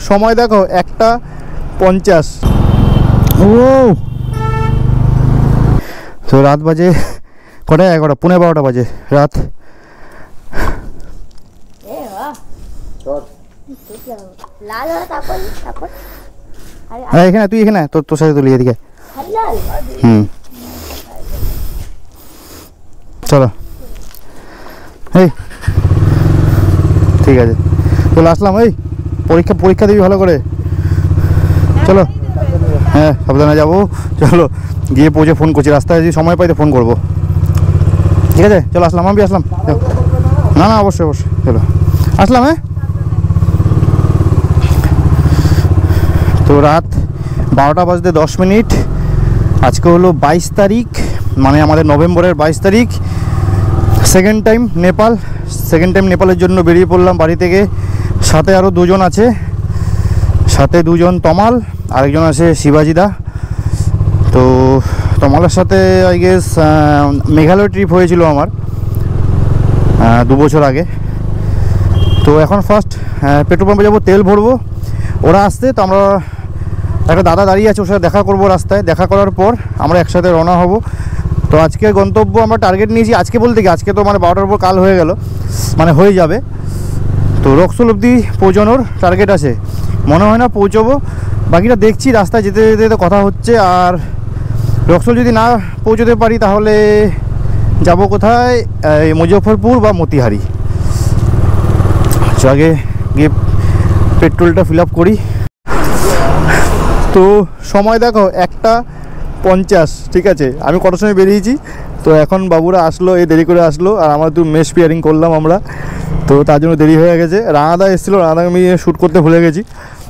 সময় দেখো 1:50। ও তো রাত বাজে কটা? 11, 11:15 বাজে রাত। এখানে তুই এখানে তোর সাথে তুলি এদিকে। চলো এই ঠিক আছে চলে আসলাম। এই পরীক্ষা দিবি ভালো করে। চলো হ্যাঁ সাবধানে যাবো। চলো গিয়ে পৌঁছে ফোন করছি, রাস্তায় যদি সময় পাই তো ফোন করবো। ঠিক আছে চলো আসলাম, আমি আসলাম। না না অবশ্যই অবশ্যই চলো আসলাম। হ্যাঁ তো রাত 12টা বাজতে 10 মিনিট। আজকে হলো 22 তারিখ, মানে আমাদের নভেম্বরের 22 তারিখ। সেকেন্ড টাইম নেপালের জন্য বেরিয়ে পড়লাম বাড়ি থেকে। সাথে আরও 2জন আছে, সাথে 2জন তমাল, আরেকজন আছে শিবাজিদা। তো তমালের সাথে আই গেস মেঘালয় ট্রিপ হয়েছিল আমার 2 বছর আগে। তো এখন ফার্স্ট পেট্রোল পাম্পে যাবো, তেল ভরবো। ওরা আসতে তো আমরা একটা দাদা দাঁড়িয়ে আছে, ওর সাথে দেখা করবো রাস্তায়। দেখা করার পর আমরা একসাথে রওনা হব। তো আজকে গন্তব্য আমরা টার্গেট নিয়েছি, আজকে বলতে কি আজকে তো মানে 12টার পর কাল হয়ে গেল, মানে হয়ে যাবে। তো রক্সোল অবধি পৌঁছানোর টার্গেট আছে, মনে হয় না পৌঁছবো, বাকিটা দেখছি। রাস্তায় যেতে যেতে তো কথা হচ্ছে। আর রক্সোল যদি না পৌঁছতে পারি তাহলে যাব কোথায়, মুজফ্ফরপুর বা মতিহারি। আগে গিয়ে পেট্রোলটা ফিল আপ করি। তো সময় দেখো 1:50, ঠিক আছে। আমি কটার সময় বেরিয়েছি, তো এখন বাবুরা আসলো, এই দেরি করে আসলো। আর আমার তো মেস পেয়ারিং করলাম আমরা, তো তার জন্য দেরি হয়ে গেছে। রানাদা এসেছিলো, রানাদাকে আমি শ্যুট করতে ভুলে গেছি।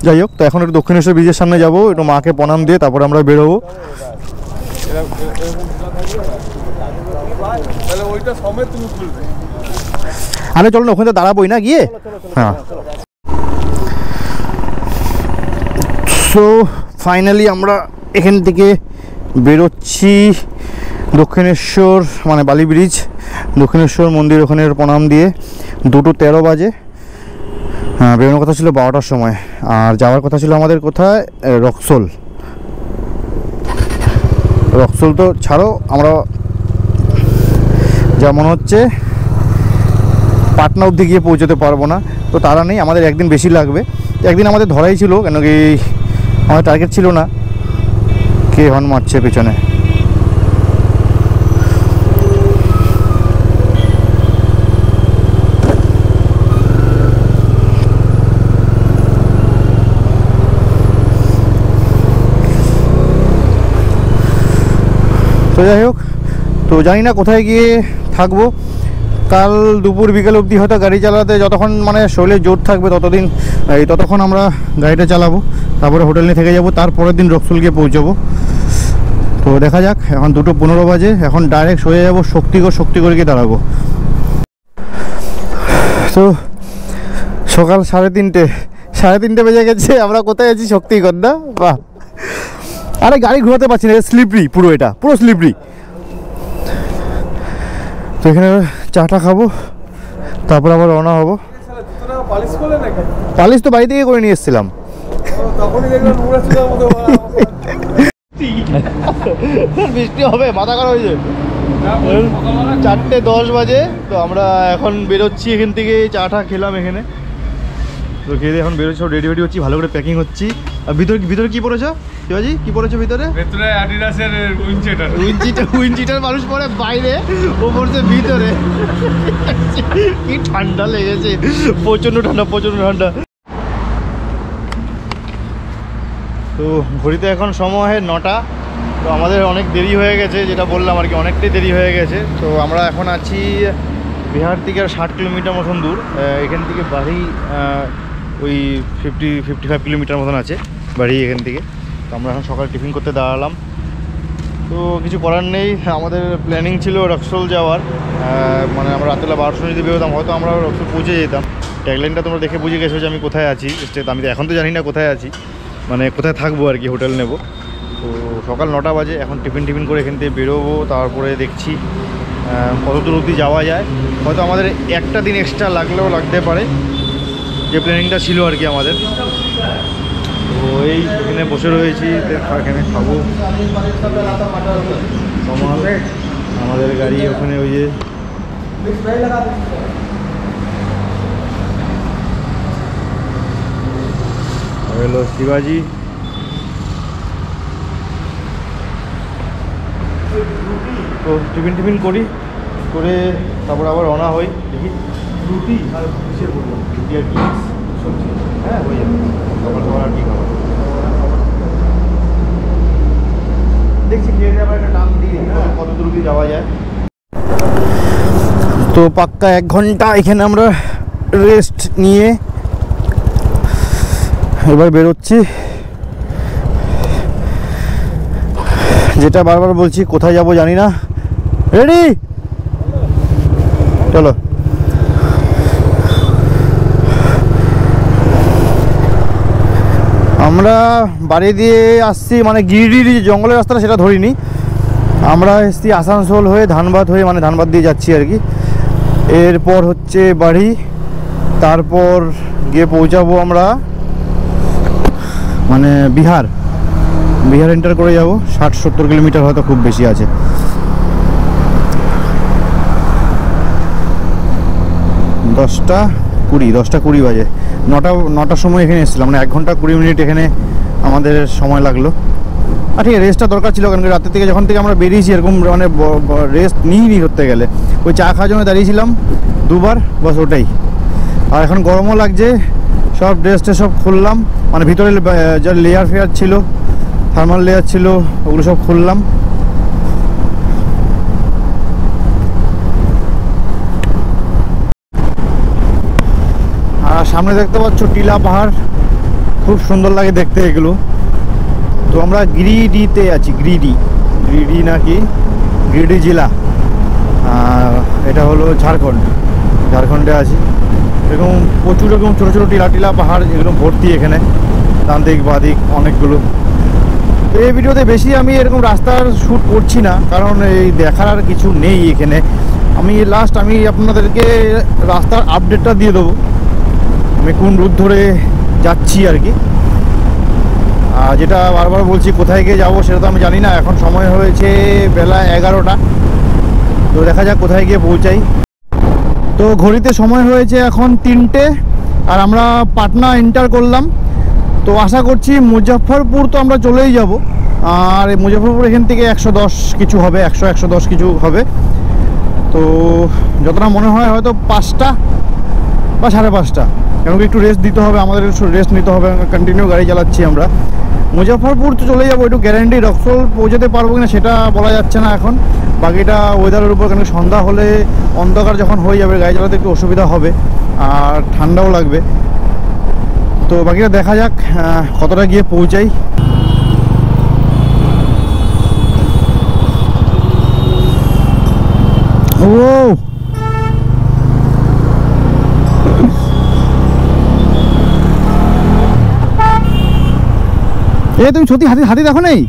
যাই হোক, তো এখন একটু দক্ষিণেশ্বর ব্রিজের সামনে যাবো, একটু মাকে প্রণাম দিয়ে তারপরে আমরা বেরোবো। আরে চলো না, ওখানে তো দাঁড়াবোই না গিয়ে। হ্যাঁ সো ফাইনালি আমরা এখান থেকে বেরোচ্ছি দক্ষিণেশ্বর, মানে বালি ব্রিজ, দক্ষিণেশ্বর মন্দির ওখানে প্রণাম দিয়ে। 2:13 বাজে। হ্যাঁ বেরোনোর কথা ছিল 12টার সময়, আর যাওয়ার কথা ছিল আমাদের কোথায়, রক্সোল। তো ছাড়ো, আমরা যা মনে হচ্ছে পাটনা অবধি গিয়ে পৌঁছতে পারবো না। তো তারা নেই, আমাদের একদিন বেশি লাগবে। একদিন আমাদের ধরাই ছিল, কেন কি আমাদের টার্গেট ছিল না। কে হর্ন মারছে পেছনে? তো যাই হোক, তো জানি না কোথায় গিয়ে থাকবো। কাল দুপুর বিকেল অবধি হয়তো গাড়ি চালাতে, যতক্ষণ মানে শরীরে জোর থাকবে ততক্ষণ আমরা গাড়িটা চালাবো। তারপরে হোটেল নিয়ে থেকে যাবো, তারপরের দিন রক্সোল গিয়ে পৌঁছাবো। তো দেখা যাক। এখন 2:15 বাজে, এখন ডাইরেক্ট হয়ে যাবো শক্তিগড় গিয়ে দাঁড়াবো। তো সকাল 3:30 বেজে গেছে, আমরা কোথায় আছি? শক্তিগড় না? বাহ, আরে গাড়ি ঘোরাতে পারছি না, স্লিপারি পুরো, এটা পুরো স্লিপারি। তো এখানে চাটা খাবো, তারপর আবার রওনা হবো। পালিশ তো বাড়ি থেকে করে নিয়ে এসেছিলাম। বৃষ্টি হবে, মাথা খারাপ হয়েছে। 4:10 বাজে। তো আমরা এখন বেরোচ্ছি এখান থেকে, চাটা খেলাম এখানে। তো খেয়ে এখন বেরোচ্ছি, সব রেডি হচ্ছি, ভালো করে প্যাকিং হচ্ছি। আর ভিতরে কি পড়েছো শিবাজি? কি পড়েছো ভিতরে? অ্যাডিডাসের উইনচিটার মানুষ পরে বাইরে, ও পড়ছে ভিতরে। কি ঠান্ডা লেগেছে, প্রচন্ড ঠান্ডা। তো ঘড়িতে এখন সময় 9টা। তো আমাদের অনেক দেরি হয়ে গেছে, যেটা বললাম আর কি, অনেকটাই দেরি হয়ে গেছে। তো আমরা এখন আছি বিহার থেকে 60 কিলোমিটার মতন দূর। এখান থেকে বাড়ি ওই 55 কিলোমিটার মতন আছে বাড়ি এখান থেকে। তো আমরা এখন সকালে টিফিন করতে দাঁড়ালাম। তো কিছু করার নেই, আমাদের প্ল্যানিং ছিল রক্সোল যাওয়ার। মানে আমরা রাত্রিবেলা 12টার সময় যদি বেরোতাম, হয়তো আমরা রক্সোল পৌঁছে যেতাম। ট্যাগলাইনটা তোমরা দেখে বুঝে গেছো যে আমি কোথায় আছি। আমি তো এখন তো জানি না কোথায় আছি, মানে কোথায় থাকবো আর কি, হোটেল নেব। তো সকাল 9টা বাজে, এখন টিফিন করে এখান থেকে বেরোবো। তারপরে দেখছি কত দূর অবধি যাওয়া যায়। হয়তো আমাদের একটা দিন এক্সট্রা লাগতে পারে, যে প্ল্যানিংটা ছিল আর কি আমাদের। এই এখানে বসে রয়েছি, এখানে খাবো। আমাদের গাড়ি ওখানে ওই যে হলো শিবাজি। তো টিফিন করি, করে তারপর আবার রওনা হই। দেখি রুটি আর কিসের বললাম, রুটি আর কি সবজি, হ্যাঁ হয়ে যাবে। খাবার আর কি খাবার দেখছি, খেয়ে যাবার একটা টান দিয়ে কত দূর কি যাওয়া যায়। তো পাক্কা 1 ঘন্টা এখানে আমরা রেস্ট নিয়ে এবার বেরোচ্ছি। যেটা বারবার বলছি, কোথায় যাব জানি না। রেডি, চলো। আমরা বাড়ি দিয়ে আসছি, মানে গিরিডির যে জঙ্গলের রাস্তাটা সেটা ধরিনি, আমরা এসছি আসানসোল হয়ে ধানবাদ হয়ে, মানে ধানবাদ দিয়ে যাচ্ছি আর কি। এরপর হচ্ছে বাড়ি, তারপর গিয়ে পৌঁছাবো আমরা মানে বিহার এন্টার করে যাব। 60-70 কিলোমিটার হয়তো খুব বেশি আছে। দশটা কুড়ি বাজে। নটার সময় এখানে এসেছিলাম, মানে 1 ঘন্টা 20 মিনিট এখানে আমাদের সময় লাগলো। আর ঠিক রেস্টটা দরকার ছিল, কারণ রাতের থেকে যখন থেকে আমরা বেরিয়েছি এরকম মানে রেস্ট নিইনি ধরতে গেলে। ওই চা খাওয়ার জন্য দাঁড়িয়েছিলাম 2 বার, বাস ওটাই। আর এখন গরমও লাগছে, সব ড্রেসটা সব খুললাম, মানে ভিতরে যা লেয়ার ফেয়ার ছিল, থার্মাল লেয়ার ছিল, ওগুলো সব খুললাম। আর সামনে দেখতে পাচ্ছ টিলা পাহাড়, খুব সুন্দর লাগে দেখতে এগুলো। তো আমরা গিরিডিতে আছি, গিরিডি নাকি গিরিডি জেলা, এটা হলো ঝাড়খণ্ডে আছি। এরকম প্রচুর এরকম ছোটো ছোটো টিলা পাহাড়, এগুলো ভর্তি এখানে, ডান দিক বাঁ দিক অনেকগুলো। তো এই ভিডিওতে বেশি আমি এরকম রাস্তার শ্যুট করছি না, কারণ এই দেখার আর কিছু নেই এখানে। আমি আপনাদেরকে রাস্তার আপডেটটা দিয়ে দেবো, আমি কোন রুট ধরে যাচ্ছি আর কি। আর যেটা বারবার বলছি, কোথায় গিয়ে যাবো সেটা তো আমি জানি না। এখন সময় হয়েছে বেলা 11টা, তো দেখা যাক কোথায় গিয়ে পৌঁছাই। তো ঘড়িতে সময় হয়েছে এখন 3টে, আর আমরা পাটনা এন্টার করলাম। তো আশা করছি মুজফ্ফরপুর তো আমরা চলেই যাব। আর এই মুজফ্ফরপুর এখান থেকে 110 কিছু হবে, 110 কিছু হবে। তো যতটা মনে হয় হয়তো 5টা বা 5:30, কারণ একটু রেস্ট দিতে হবে, আমাদের একটু রেস্ট নিতে হবে, কন্টিনিউ গাড়ি চালাচ্ছি আমরা। মুজফ্ফরপুর তো চলে যাবো, একটু গ্যারান্টি। রক্সোল পৌঁছাতে পারবো কিনা সেটা বলা যাচ্ছে না এখন, বাকিটা ওয়েদারের উপর। কারণ সন্ধ্যা হলে অন্ধকার যখন হয়ে যাবে, গাড়ি চালাতে একটু অসুবিধা হবে, আর ঠান্ডাও লাগবে। তো বাকিটা দেখা যাক কতটা গিয়ে পৌঁছাই। ও তুমি সত্যি হাতি দেখো নেই?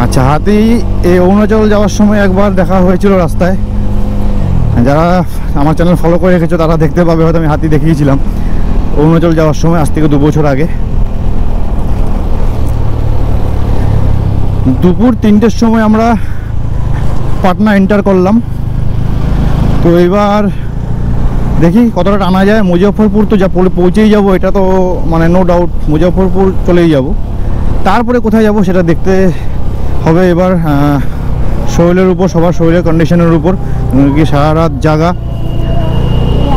আচ্ছা, হাতি এই অরুণাচল যাওয়ার সময় একবার দেখা হয়েছিল রাস্তায়। যারা আমার চ্যানেল ফলো করে রেখেছো তারা দেখতে পাবে, হয়তো আমি হাতি দেখিয়েছিলাম অরুণাচল যাওয়ার সময়, আজ থেকে 2 বছর আগে। দুপুর 3টের সময় আমরা পাটনা এন্টার করলাম। তো এবার দেখি কতটা টানা যায়। মুজফ্ফরপুর তো যা পৌঁছেই যাব, এটা তো মানে নো ডাউট মুজফ্ফরপুর চলেই যাব। তারপরে কোথায় যাব সেটা দেখতে হবে এবার, শরীরের উপর, সবার শরীরের কন্ডিশনের উপর, কি সারা রাত জাগা।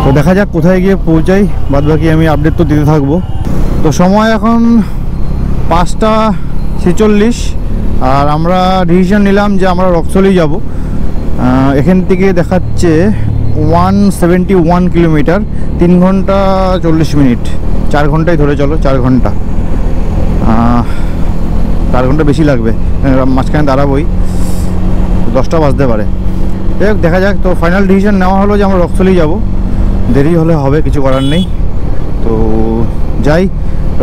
তো দেখা যাক কোথায় গিয়ে পৌঁছাই, বাদ বাকি আমি আপডেট তো দিতে থাকবো। তো সময় এখন 5:46, আর আমরা ডিসিশন নিলাম যে আমরা রক্সোলেই যাব। এখান থেকে দেখাচ্ছে 171 কিলোমিটার, 3 ঘন্টা 40 মিনিট, 4 ঘন্টাই ধরে চলো, 4 ঘন্টা। 4 ঘন্টা বেশি লাগবে, মাঝখানে দাঁড়াবোই, 10টা বাজতে পারে। যাই হোক দেখা যাক। তো ফাইনাল ডিসিশন নেওয়া হলো যে আমরা রক্সলেই যাব, দেরি হলে হবে, কিছু করার নেই। তো যাই,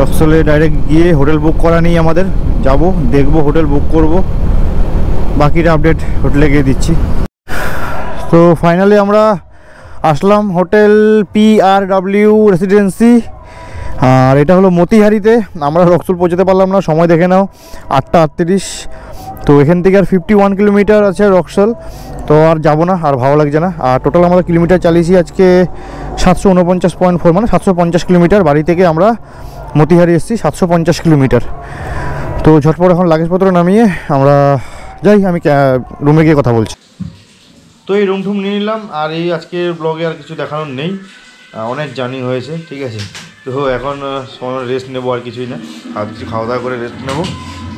রক্সলে ডাইরেক্ট গিয়ে হোটেল বুক করা নেই আমাদের, যাব দেখবো, হোটেল বুক করব, বাকিটা আপডেট হোটেলে গিয়ে দিচ্ছি। তো ফাইনালি আমরা আসলাম হোটেল PRW রেসিডেন্সি, আর এটা হলো মতিহারিতে। আমরা রক্সুল পৌঁছাতে পারলাম না, সময় দেখে নাও 8টা 38। তো এখান থেকে আর 51 কিলোমিটার আছে রক্সল, তো আর যাবো না, আর ভালো লাগছে না। আর টোটাল আমরা কিলোমিটার চালিয়েছি আজকে 749.4, মানে 750 কিলোমিটার। বাড়ি থেকে আমরা মতিহারি এসেছি 750 কিলোমিটার। তো ঝটপট এখন লাগেজপত্র নামিয়ে আমরা যাই, আমি রুমে গিয়ে কথা বলছি। তো এই রুম টুম নিয়ে নিলাম, আর এই আজকের ব্লগে আর কিছু দেখানোর নেই, অনেক জার্নি হয়েছে, ঠিক আছে। তো এখন সময় রেস্ট নেবো, আর কিছুই না, আর কিছু খাওয়া দাওয়া করে রেস্ট নেবো।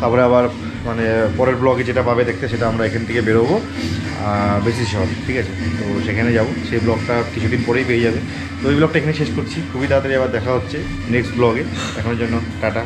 তারপরে আবার মানে পরের ব্লগে যেটা পাবে দেখতে, সেটা আমরা এখান থেকে বেরোবো বেশি শহর, ঠিক আছে। তো সেখানে যাব, সেই ব্লগটা কিছুদিন পরেই পেয়ে যাবে। তো এই ব্লগটা এখানে শেষ করছি, খুবই তাড়াতাড়ি আবার দেখা হচ্ছে নেক্সট ব্লগে। এখনের জন্য টাটা।